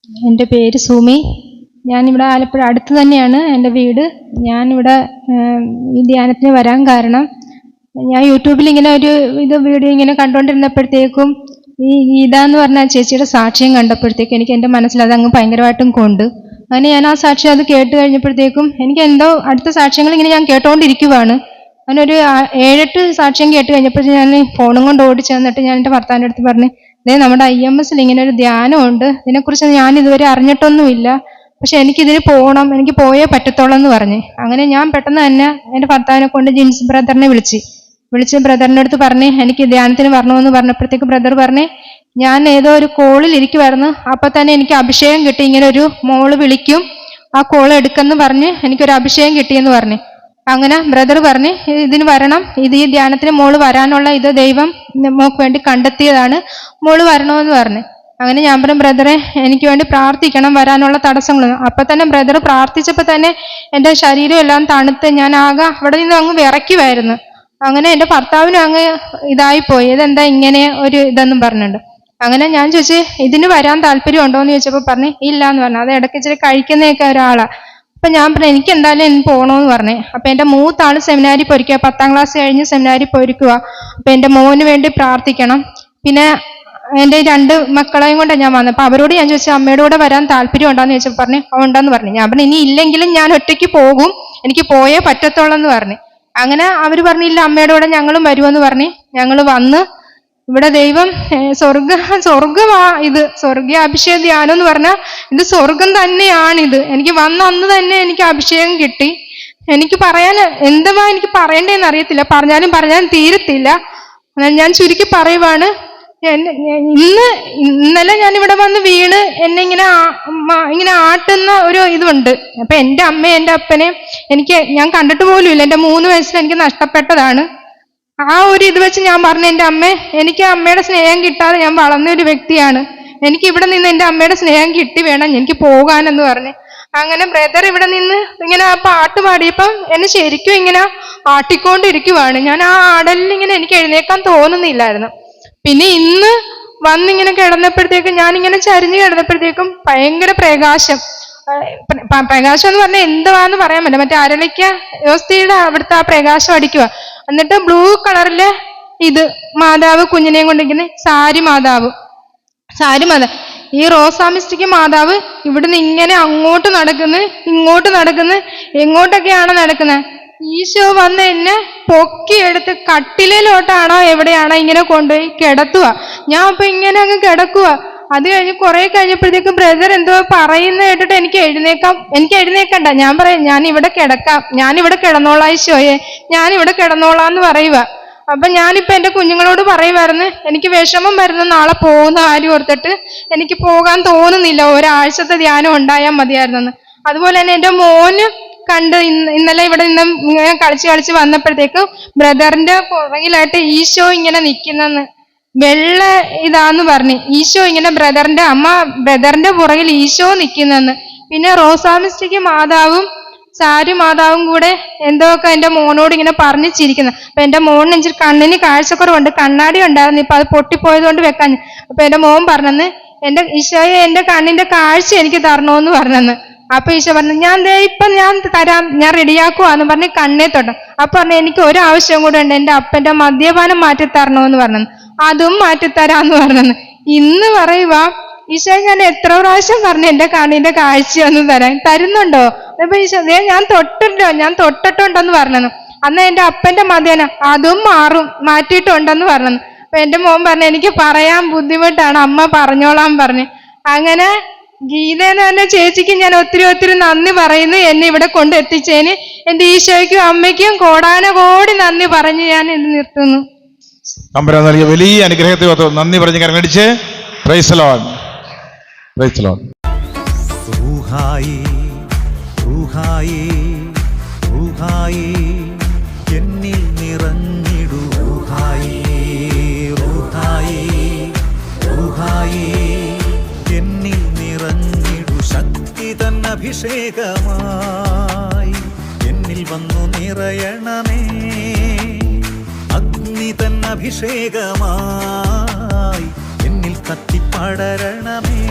എൻ്റെ പേര് സുമി. ഞാനിവിടെ ആലപ്പുഴ അടുത്ത് തന്നെയാണ് എൻ്റെ വീട്. ഞാനിവിടെ ഈ ധ്യാനത്തിന് വരാൻ കാരണം, ഞാൻ യൂട്യൂബിൽ ഇങ്ങനെ ഒരു വീഡിയോ ഇങ്ങനെ കണ്ടുകൊണ്ടിരുന്നപ്പോഴത്തേക്കും ഈ ഗീത എന്ന് പറഞ്ഞ ചേച്ചിയുടെ സാക്ഷ്യം കണ്ടപ്പോഴത്തേക്കും എനിക്ക് എൻ്റെ മനസ്സിൽ അത് അങ്ങ് ഭയങ്കരമായിട്ടും കൊണ്ട്, അങ്ങനെ ഞാൻ ആ സാക്ഷ്യം അത് കേട്ട് കഴിഞ്ഞപ്പോഴത്തേക്കും എനിക്ക് എന്തോ അടുത്ത സാക്ഷ്യങ്ങൾ ഇങ്ങനെ ഞാൻ കേട്ടോണ്ടിരിക്കുവാണ്. അങ്ങനെ ഒരു 7-8 സാക്ഷ്യം കേട്ട് കഴിഞ്ഞപ്പോഴത്തേക്കും ഞാൻ ഫോണും കൊണ്ട് ഓടിച്ചു തന്നിട്ട് ഞാൻ എൻ്റെ ഭർത്താവിൻ്റെ അടുത്ത് പറഞ്ഞു, നമ്മുടെ IMS ഇങ്ങനെ ഒരു ധ്യാനമുണ്ട്, ഇതിനെക്കുറിച്ച് ഞാൻ ഇതുവരെ അറിഞ്ഞിട്ടൊന്നുമില്ല, പക്ഷെ എനിക്കിതിന് പോകണം, എനിക്ക് പോയേ പറ്റത്തുള്ളൂ എന്ന് പറഞ്ഞ്. അങ്ങനെ ഞാൻ പെട്ടെന്ന് തന്നെ എൻ്റെ ഭർത്താവിനെ കൊണ്ട് ജിൻസ് ബ്രദറിനെ വിളിച്ച് ബ്രദറിൻ്റെ അടുത്ത് പറഞ്ഞ് എനിക്ക് ധ്യാനത്തിന് വരണമെന്ന് പറഞ്ഞപ്പോഴത്തേക്ക് ബ്രദർ പറഞ്ഞ്, ഞാൻ ഏതോ ഒരു കോളിൽ ഇരിക്കുമായിരുന്നു, അപ്പം തന്നെ എനിക്ക് അഭിഷേകം കിട്ടി, ഇങ്ങനെ ഒരു മോള് വിളിക്കും, ആ കോൾ എടുക്കെന്ന് പറഞ്ഞ് എനിക്കൊരു അഭിഷേകം കിട്ടിയെന്ന് പറഞ്ഞു. അങ്ങനെ ബ്രദർ പറഞ്ഞ് ഇതിന് വരണം, ഈ ധ്യാനത്തിന് മോള് വരാനുള്ള ദൈവം നമുക്ക് വേണ്ടി കണ്ടെത്തിയതാണ്, മോള് വരണമെന്ന് പറഞ്ഞു. അങ്ങനെ ഞാൻ പറഞ്ഞു, ബ്രദറെ എനിക്ക് വേണ്ടി പ്രാർത്ഥിക്കണം, വരാനുള്ള തടസ്സങ്ങളൊന്നും. അപ്പം തന്നെ ബ്രദർ പ്രാർത്ഥിച്ചപ്പോൾ തന്നെ എൻ്റെ ശരീരം എല്ലാം തണുത്ത് ഞാൻ ആകെ അവിടെ നിന്ന് അങ്ങ് വിറയ്ക്കുമായിരുന്നു. അങ്ങനെ എൻ്റെ ഭർത്താവിനും അങ്ങ് ഇതായിപ്പോയി, ഇതെന്താ ഇങ്ങനെ ഒരു ഇതെന്നും പറഞ്ഞിട്ടുണ്ട്. അങ്ങനെ ഞാൻ ചോദിച്ചു, ഇതിന് വരാൻ താല്പര്യം ഉണ്ടോ എന്ന് ചോദിച്ചപ്പോൾ പറഞ്ഞു ഇല്ല എന്ന് പറഞ്ഞു. അത് ഇടയ്ക്ക് ഇച്ചിരി കഴിക്കുന്നതൊക്കെ ഒരാളാണ്. അപ്പം ഞാൻ പറഞ്ഞു എനിക്ക് എന്തായാലും എനിക്ക് പോകണമെന്ന് പറഞ്ഞേ. അപ്പം എൻ്റെ മൂത്ത ആൾ സെമിനാരി പോയിരിക്കുക, 10ാം ക്ലാസ് കഴിഞ്ഞ് സെമിനാരി പോയിരിക്കുക. അപ്പം എൻ്റെ മോന് വേണ്ടി പ്രാർത്ഥിക്കണം. പിന്നെ എൻ്റെ 2 മക്കളെയും കൊണ്ടാണ് ഞാൻ വന്നത്. അപ്പം അവരോട് ഞാൻ ചോദിച്ചു, അമ്മയുടെ കൂടെ വരാൻ താല്പര്യം ഉണ്ടോന്ന് ചോദിച്ചപ്പോൾ പറഞ്ഞു ഉണ്ടെന്ന് പറഞ്ഞു. ഞാൻ പറഞ്ഞു ഇനി ഇല്ലെങ്കിലും ഞാൻ ഒറ്റയ്ക്ക് പോകും, എനിക്ക് പോയേ പറ്റത്തുള്ളൂ എന്ന് പറഞ്ഞു. അങ്ങനെ അവർ പറഞ്ഞില്ല, അമ്മയുടെ കൂടെ ഞങ്ങളും വരുമെന്ന് പറഞ്ഞ് ഞങ്ങൾ വന്ന് ഇവിടെ ദൈവം സ്വർഗമാ ഇത്, സ്വർഗീയ അഭിഷേക ധ്യാനം എന്ന് പറഞ്ഞാൽ ഇത് സ്വർഗം തന്നെയാണിത്. എനിക്ക് വന്ന അന്ന് തന്നെ എനിക്ക് അഭിഷേകം കിട്ടി. എനിക്ക് പറയാൻ എന്തുവാ എനിക്ക് പറയണ്ടേന്ന് അറിയത്തില്ല, പറഞ്ഞാലും തീരത്തില്ല. ഞാൻ ചുരുക്കി പറയുവാണ്, ഇന്നലെ ഞാൻ ഇവിടെ വന്ന് വീണ് എന്നെ ഇങ്ങനെ ആട്ടുന്ന ഒരു ഇതുണ്ട്. അപ്പൊ എൻ്റെ അമ്മയും എൻ്റെ അപ്പനെയും ഞാൻ കണ്ടിട്ട് പോലും ഇല്ല. എൻ്റെ 3 വയസ്സിൽ എനിക്ക് നഷ്ടപ്പെട്ടതാണ്. ആ ഒരു ഇത് വെച്ച് ഞാൻ പറഞ്ഞു, എൻ്റെ അമ്മ, എനിക്ക് അമ്മയുടെ സ്നേഹം കിട്ടാതെ ഞാൻ വളർന്ന ഒരു വ്യക്തിയാണ്, എനിക്ക് ഇവിടെ നിന്ന് എൻ്റെ അമ്മയുടെ സ്നേഹം കിട്ടി വേണം എനിക്ക് പോകാനെന്ന് പറഞ്ഞു. അങ്ങനെ ബ്രദർ ഇവിടെ നിന്ന് ഇങ്ങനെ ആ പാട്ട് പാടിയപ്പം എന്നെ ശരിക്കും ഇങ്ങനെ ആട്ടിക്കൊണ്ടിരിക്കുവാണ്. ഞാൻ ആ ആടലിൽ ഇങ്ങനെ എനിക്ക് എഴുന്നേക്കാൻ തോന്നുന്നില്ലായിരുന്നു. പിന്നെ ഇന്ന് വന്നിങ്ങനെ കിടന്നപ്പോഴത്തേക്കും ഞാനിങ്ങനെ ചരിഞ്ഞ് കിടന്നപ്പോഴത്തേക്കും ഭയങ്കര പ്രകാശം എന്ന് പറഞ്ഞാൽ എന്തുവാന്ന് പറയാൻ പറ്റില്ല. മറ്റേ അരളിക്ക യോസ്തിയുടെ അവിടുത്തെ ആ പ്രകാശം അടിക്കുക. എന്നിട്ട് ബ്ലൂ കളറില് മാതാവ് കുഞ്ഞിനെയും കൊണ്ടിരിക്കുന്ന സാരി മാതാവ്. ഈ റോസാമിസ്റ്റിക്ക് മാതാവ് ഇവിടുന്ന് ഇങ്ങനെ അങ്ങോട്ട് നടക്കുന്നു, എങ്ങോട്ടൊക്കെയാണ് നടക്കുന്നത്. ഈശോ വന്ന് എന്നെ പൊക്കിയെടുത്ത് കട്ടിലോട്ടാണോ എവിടെയാണോ ഇങ്ങനെ കൊണ്ടുപോയി കിടത്തുക. ഞാൻ അപ്പൊ ഇങ്ങനെ അങ്ങ് കിടക്കുക. അത് കഴിഞ്ഞ് കുറെ കഴിഞ്ഞപ്പോഴത്തേക്കും ബ്രദർ എന്തോ പറയുന്ന കേട്ടിട്ട് എനിക്ക് എഴുന്നേക്കണ്ട. ഞാൻ പറയാം, ഞാൻ ഇവിടെ കിടക്കാം, ഞാനിവിടെ കിടന്നോളാം ഈശോയെ, ഞാനിവിടെ കിടന്നോളാന്ന് പറയുക. അപ്പൊ ഞാനിപ്പോ എൻ്റെ കുഞ്ഞുങ്ങളോട് പറയുമായിരുന്നു, എനിക്ക് വിഷമം വരുന്ന നാളെ പോകുന്ന കാര്യം ഓർത്തിട്ട് എനിക്ക് പോകാൻ തോന്നുന്നില്ല, ഒരാഴ്ചത്തെ ധ്യാനം ഉണ്ടായാൽ മതിയായിരുന്നെന്ന്. അതുപോലെ തന്നെ എൻ്റെ മോന് കണ്ട് ഇന്നലെ ഇവിടെ നിന്ന് ഇങ്ങനെ കളിച്ച് വന്നപ്പോഴത്തേക്കും ബ്രദറിന്റെ പുറകിലായിട്ട് ഈശോ ഇങ്ങനെ നിൽക്കുന്നെന്ന്, വെള്ള ഇതാന്ന് പറഞ്ഞ് ഈശോ ഇങ്ങനെ ബ്രദറിന്റെ പുറകിൽ ഈശോ നിൽക്കുന്നെന്ന്. പിന്നെ റോസാമിസ്റ്റിക്ക് മാതാവും സാരി മാതാവും കൂടെ എന്തൊക്കെ എൻ്റെ മോനോട് ഇങ്ങനെ പറഞ്ഞു ചിരിക്കുന്നത്. അപ്പൊ എൻ്റെ മോന് ഇച്ചിരി കണ്ണിന് കാഴ്ചക്കുറവുണ്ട്, കണ്ണാടി ഉണ്ടായിരുന്നു, ഇപ്പൊ അത് പൊട്ടിപ്പോയത് കൊണ്ട് വെക്കാൻ. അപ്പൊ എൻ്റെ മോൻ പറഞ്ഞെന്ന്, എൻ്റെ ഈശോയെ എൻ്റെ കണ്ണിന്റെ കാഴ്ച എനിക്ക് തരണോന്ന് പറഞ്ഞെന്ന്. അപ്പൊ ഈശോ പറഞ്ഞു, ഞാൻ തരാം, ഞാൻ റെഡിയാക്കുവാന്ന് പറഞ്ഞ് കണ്ണേ തൊട്ടു. അപ്പൊ പറഞ്ഞു, എനിക്ക് ഒരാവശ്യം കൂടെ ഉണ്ട്, എൻ്റെ അപ്പൻ്റെ മദ്യപാനം മാറ്റിത്തരണോന്ന് പറഞ്ഞെന്ന്. അതും മാറ്റിത്തരാന്ന് പറഞ്ഞെന്ന്. ഇന്ന് പറയുക, ഈശോ ഞാൻ എത്ര പ്രാവശ്യം പറഞ്ഞു എൻ്റെ കണ്ണിന്റെ കാഴ്ചയൊന്നും തരുന്നുണ്ടോ? അപ്പൊ ഈശോ ഞാൻ തൊട്ടിട്ടുണ്ടെന്ന് പറഞ്ഞെന്ന്. അന്ന് എൻ്റെ അപ്പന്റെ മദ്യപാനം അതും മാറ്റിയിട്ടുണ്ടെന്ന് പറഞ്ഞെന്ന്. അപ്പൊ എൻ്റെ മോൻ പറഞ്ഞു, എനിക്ക് പറയാൻ ബുദ്ധിമുട്ടാണ്, അമ്മ പറഞ്ഞോളാൻ പറഞ്ഞു. അങ്ങനെ ഗീതേന്ന് പറഞ്ഞ ചേച്ചിക്ക് ഞാൻ ഒത്തിരി നന്ദി പറയുന്നു, എന്നെ ഇവിടെ കൊണ്ടെത്തിച്ചതിന്. എൻ്റെ ഈശോയ്ക്കും അമ്മയ്ക്കും കോടാനകോടി നന്ദി പറഞ്ഞ് ഞാൻ ഇത് നിർത്തുന്നു. തമ്പുരാൻ നൽകിയ വലിയ അനുഗ്രഹത്തെ നന്ദി പറഞ്ഞ് കരമടിച്ച് praise the Lord. Praise the Lord. എന്നിൽ നിറഞ്ഞിടൂ എന്നിൽ നിറഞ്ഞിടൂ ശക്തി തൻ അഭിഷേകമായി എന്നിൽ വന്നു നിറയണമേ, അഗ്നി തൻ അഭിഷേകമായി എന്നിൽ കത്തിപ്പടരണമേ.